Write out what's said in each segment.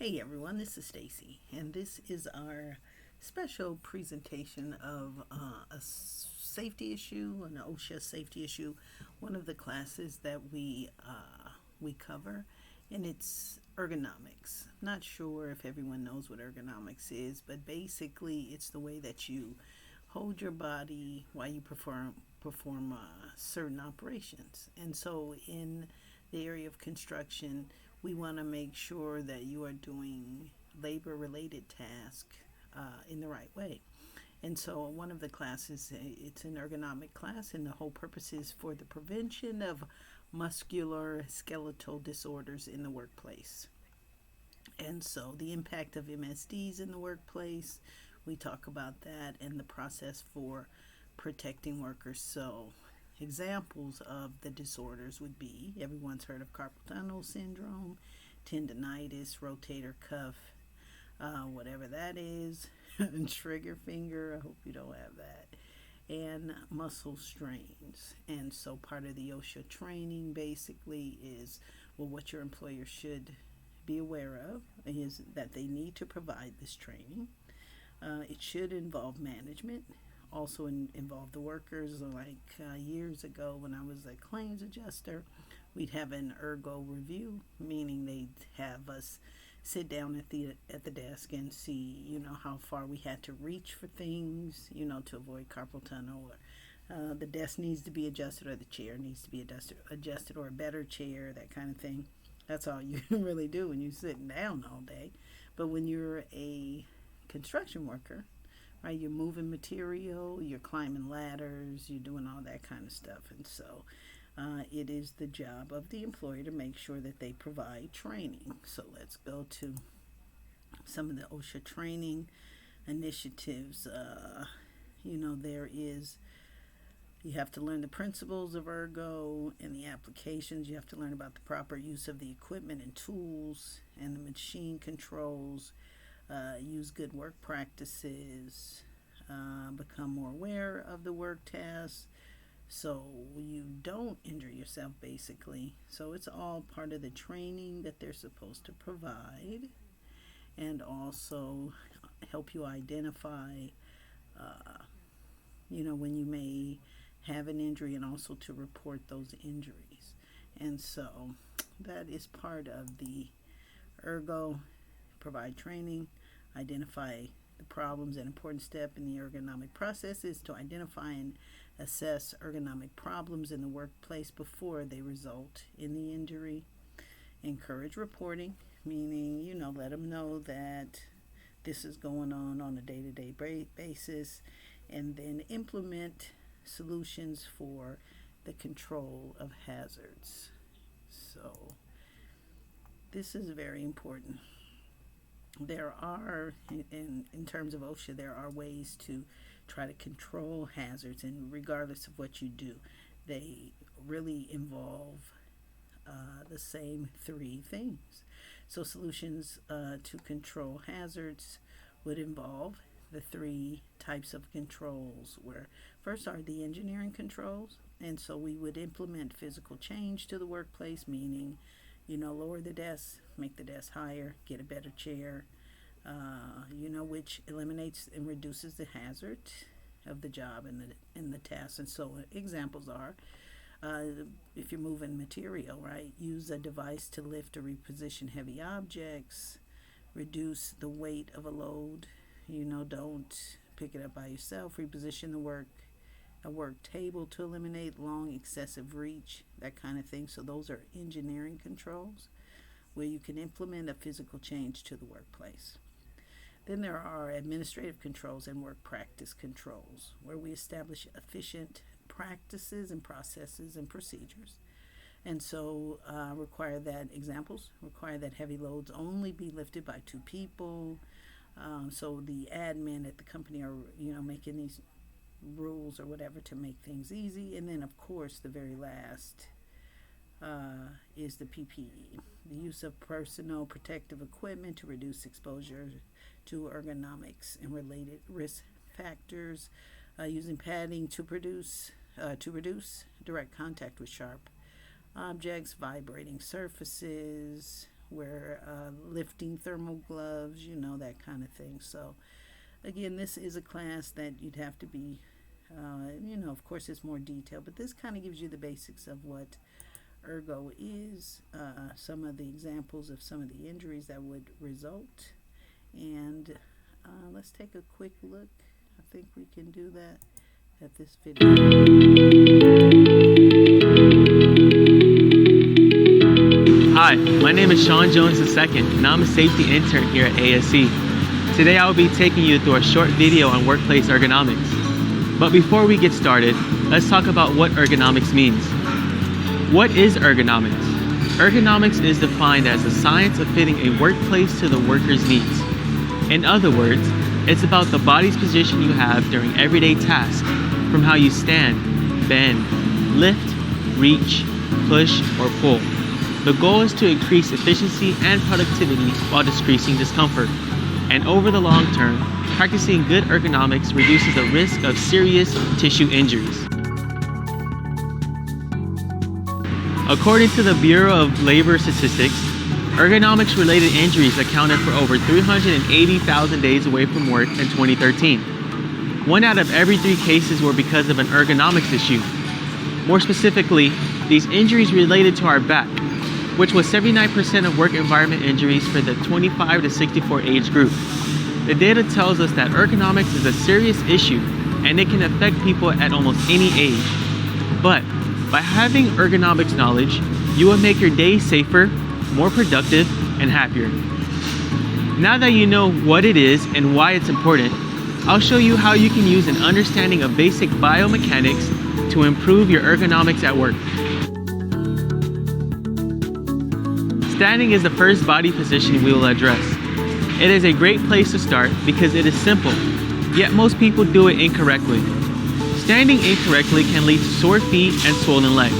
Hey everyone, this is Stacy, and this is our special presentation of a safety issue, an OSHA safety issue, one of the classes that we cover, and it's ergonomics. Not sure if everyone knows what ergonomics is, but basically it's the way that you hold your body while you perform certain operations. And so in the area of construction, we want to make sure that you are doing labor related tasks in the right way. And so one of the classes, it's an ergonomic class, and the whole purpose is for the prevention of musculoskeletal disorders in the workplace. And so the impact of MSDs in the workplace, we talk about that and the process for protecting workers. So examples of the disorders would be everyone's heard of Carpel Tunnel Syndrome, tendonitis, rotator cuff, whatever that is, trigger finger. I hope you don't have that. And muscle strains. And so part of the OSHA training basically is what your employer should be aware of is that they need to provide this training. It should involve management, also involve the workers. Like years ago when I was a claims adjuster, we'd have an ergo review, meaning they'd have us sit down at the desk and see, how far we had to reach for things, to avoid carpal tunnel, or the desk needs to be adjusted, or the chair needs to be adjusted, or a better chair, that kind of thing. That's all you really do when you're sitting down all day. But when you're a construction worker, right, you're moving material, you're climbing ladders, you're doing all that kind of stuff. And so it is the job of the employer to make sure that they provide training. So let's go to some of the OSHA training initiatives. There is, you have to learn the principles of ergo and the applications. You have to learn about the proper use of the equipment and tools and the machine controls. Use good work practices. Become more aware of the work tasks so you don't injure yourself, basically. So it's all part of the training that they're supposed to provide, and also help you identify when you may have an injury, and also to report those injuries. And so that is part of the ergo. Provide training, identify the problems. An important step in the ergonomic process is to identify and assess ergonomic problems in the workplace before they result in the injury. Encourage reporting, meaning, let them know that this is going on a day-to-day basis, and then implement solutions for the control of hazards. So this is very important. There are, in terms of OSHA, there are ways to try to control hazards, and regardless of what you do, they really involve the same three things. So solutions to control hazards would involve the three types of controls, where first are the engineering controls. And so we would implement physical change to the workplace, meaning, lower the desk, make the desk higher, get a better chair, which eliminates and reduces the hazard of the job and the task. And so examples are, if you're moving material, right, use a device to lift or reposition heavy objects, reduce the weight of a load, don't pick it up by yourself, reposition a work table to eliminate long excessive reach, that kind of thing. So those are engineering controls where you can implement a physical change to the workplace. Then there are administrative controls and work practice controls, where we establish efficient practices and processes and procedures. And so require that heavy loads only be lifted by two people. So the admin at the company are, making these rules or whatever to make things easy. And then, of course, the very last is the PPE, the use of personal protective equipment to reduce exposure to ergonomics and related risk factors, using padding to reduce direct contact with sharp objects, vibrating surfaces, wear lifting thermal gloves, that kind of thing. So again, this is a class that you'd have to be, of course it's more detailed, but this kind of gives you the basics of what ergo is, some of the examples of some of the injuries that would result. And let's take a quick look. I think we can do that at this video. Hi, my name is Sean Jones II, and I'm a safety intern here at ASC. Today I will be taking you through a short video on workplace ergonomics. But before we get started, let's talk about what ergonomics means. What is ergonomics? Ergonomics is defined as the science of fitting a workplace to the worker's needs. In other words, it's about the body's position you have during everyday tasks, from how you stand, bend, lift, reach, push, or pull. The goal is to increase efficiency and productivity while decreasing discomfort. And over the long term, practicing good ergonomics reduces the risk of serious tissue injuries. According to the Bureau of Labor Statistics, ergonomics-related injuries accounted for over 380,000 days away from work in 2013. 1 out of every 3 cases were because of an ergonomics issue. More specifically, these injuries related to our back, which was 79% of work environment injuries for the 25 to 64 age group. The data tells us that ergonomics is a serious issue and it can affect people at almost any age. But by having ergonomics knowledge, you will make your day safer, more productive, and happier. Now that you know what it is and why it's important, I'll show you how you can use an understanding of basic biomechanics to improve your ergonomics at work. Standing is the first body position we will address. It is a great place to start because it is simple, yet most people do it incorrectly. Standing incorrectly can lead to sore feet and swollen legs.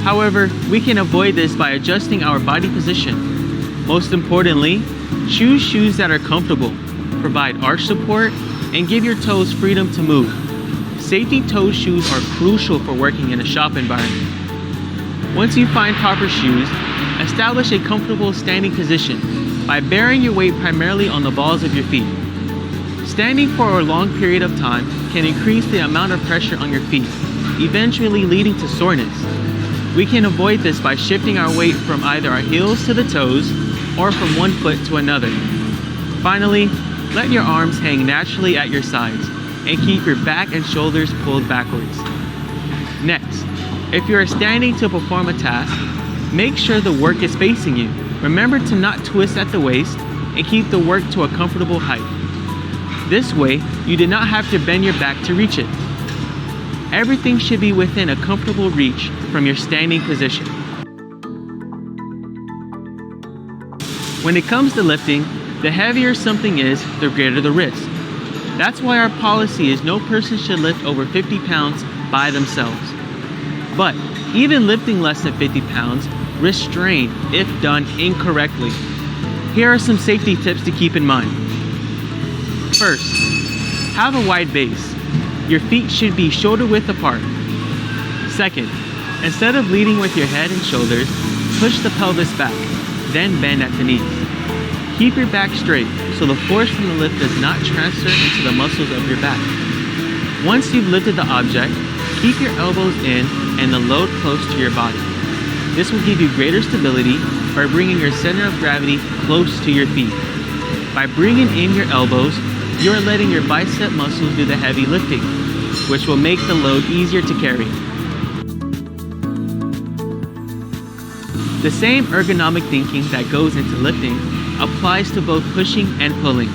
However, we can avoid this by adjusting our body position. Most importantly, choose shoes that are comfortable, provide arch support, and give your toes freedom to move. Safety toe shoes are crucial for working in a shop environment. Once you find proper shoes, establish a comfortable standing position by bearing your weight primarily on the balls of your feet. Standing for a long period of time can increase the amount of pressure on your feet, eventually leading to soreness. We can avoid this by shifting our weight from either our heels to the toes or from one foot to another. Finally, let your arms hang naturally at your sides and keep your back and shoulders pulled backwards. Next, if you are standing to perform a task, make sure the work is facing you. Remember to not twist at the waist and keep the work to a comfortable height. This way, you do not have to bend your back to reach it. Everything should be within a comfortable reach from your standing position. When it comes to lifting, the heavier something is, the greater the risk. That's why our policy is no person should lift over 50 pounds by themselves. But even lifting less than 50 pounds risks strain if done incorrectly. Here are some safety tips to keep in mind. First, have a wide base. Your feet should be shoulder width apart. Second, instead of leading with your head and shoulders, push the pelvis back, then bend at the knees. Keep your back straight so the force from the lift does not transfer into the muscles of your back. Once you've lifted the object, keep your elbows in and the load close to your body. This will give you greater stability by bringing your center of gravity close to your feet. By bringing in your elbows, you are letting your bicep muscles do the heavy lifting, which will make the load easier to carry. The same ergonomic thinking that goes into lifting applies to both pushing and pulling.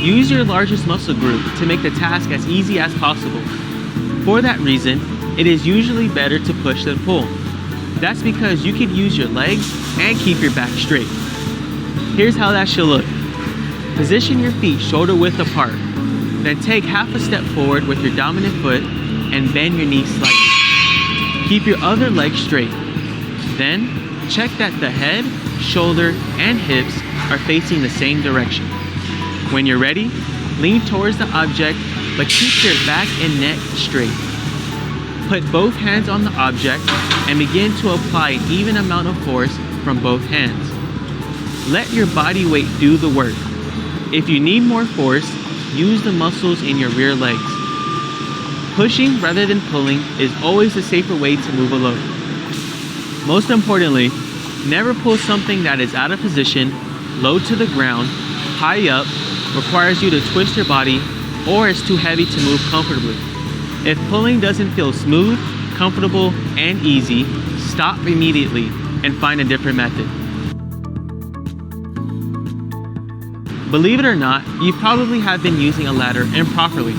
Use your largest muscle group to make the task as easy as possible. For that reason, it is usually better to push than pull. That's because you can use your legs and keep your back straight. Here's how that should look. Position your feet shoulder width apart. Then take half a step forward with your dominant foot and bend your knees slightly. Keep your other leg straight. Then, check that the head, shoulder, and hips are facing the same direction. When you're ready, lean towards the object, but keep your back and neck straight. Put both hands on the object and begin to apply an even amount of force from both hands. Let your body weight do the work. If you need more force, use the muscles in your rear legs. Pushing rather than pulling is always a safer way to move a load. Most importantly, never pull something that is out of position, low to the ground, high up, requires you to twist your body, or is too heavy to move comfortably. If pulling doesn't feel smooth, comfortable, and easy, stop immediately and find a different method. Believe it or not, you probably have been using a ladder improperly.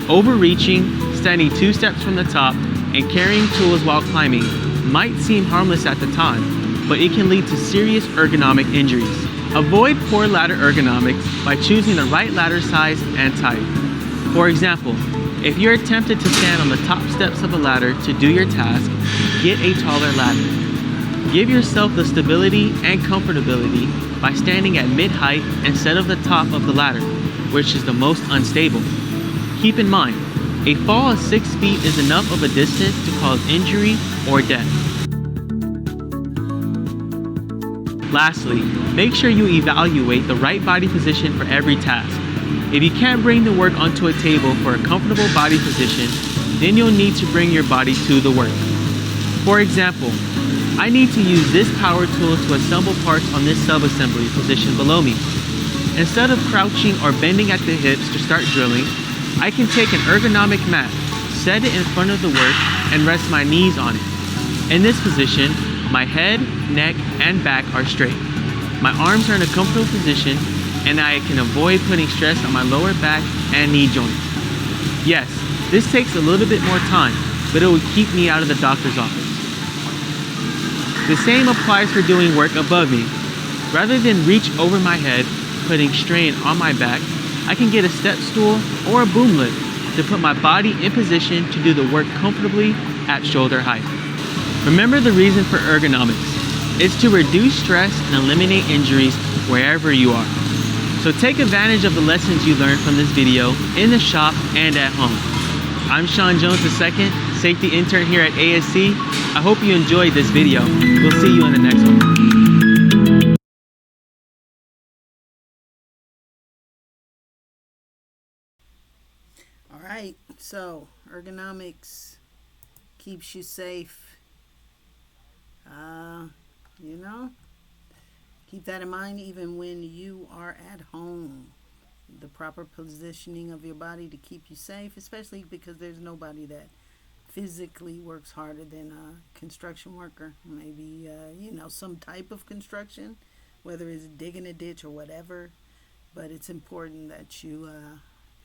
Overreaching, standing 2 steps from the top, and carrying tools while climbing might seem harmless at the time, but it can lead to serious ergonomic injuries. Avoid poor ladder ergonomics by choosing the right ladder size and type. For example, if you're tempted to stand on the top steps of a ladder to do your task, get a taller ladder. Give yourself the stability and comfortability by standing at mid-height instead of the top of the ladder, which is the most unstable. Keep in mind, a fall of 6 feet is enough of a distance to cause injury or death. Lastly, make sure you evaluate the right body position for every task. If you can't bring the work onto a table for a comfortable body position, then you'll need to bring your body to the work. For example, I need to use this power tool to assemble parts on this subassembly position below me. Instead of crouching or bending at the hips to start drilling, I can take an ergonomic mat, set it in front of the work, and rest my knees on it. In this position, my head, neck, and back are straight. My arms are in a comfortable position, and I can avoid putting stress on my lower back and knee joints. Yes, this takes a little bit more time, but it will keep me out of the doctor's office. The same applies for doing work above me. Rather than reach over my head, putting strain on my back, I can get a step stool or a boom lift to put my body in position to do the work comfortably at shoulder height. Remember the reason for ergonomics. It's to reduce stress and eliminate injuries wherever you are. So take advantage of the lessons you learned from this video in the shop and at home. I'm Sean Jones II, safety intern here at ASC. I hope you enjoyed this video. We'll see you in the next one. All right, so ergonomics keeps you safe. Keep that in mind even when you are at home. The proper positioning of your body to keep you safe, especially because there's nobody that physically works harder than a construction worker. Maybe, some type of construction, whether it's digging a ditch or whatever. But it's important that you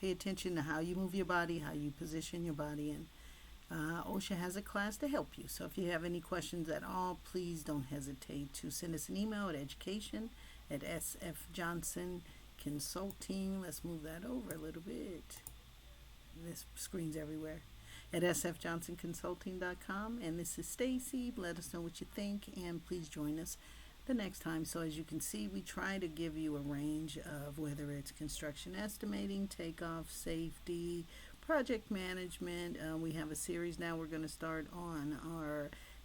pay attention to how you move your body, how you position your body, and OSHA has a class to help you. So if you have any questions at all, please don't hesitate to send us an email at education@sfjohnsonconsulting. Let's move that over a little bit. This screen's everywhere. At sfjohnsonconsulting.com. And this is Stacy. Let us know what you think, and please join us the next time. So as you can see, we try to give you a range of whether it's construction estimating, takeoff, safety, project management. We have a series now we're going to start on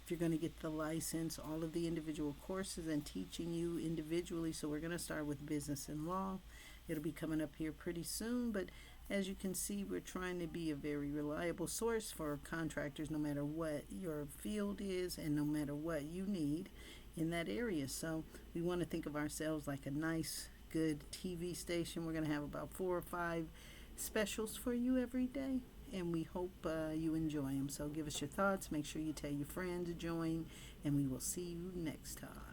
if you're going to get the license, all of the individual courses and teaching you individually. So we're going to start with business and law. It'll be coming up here pretty soon, but as you can see, we're trying to be a very reliable source for contractors no matter what your field is and no matter what you need in that area. So we want to think of ourselves like a nice, good TV station. We're going to have about 4 or 5 specials for you every day, and we hope you enjoy them. So give us your thoughts. Make sure you tell your friends to join, and we will see you next time.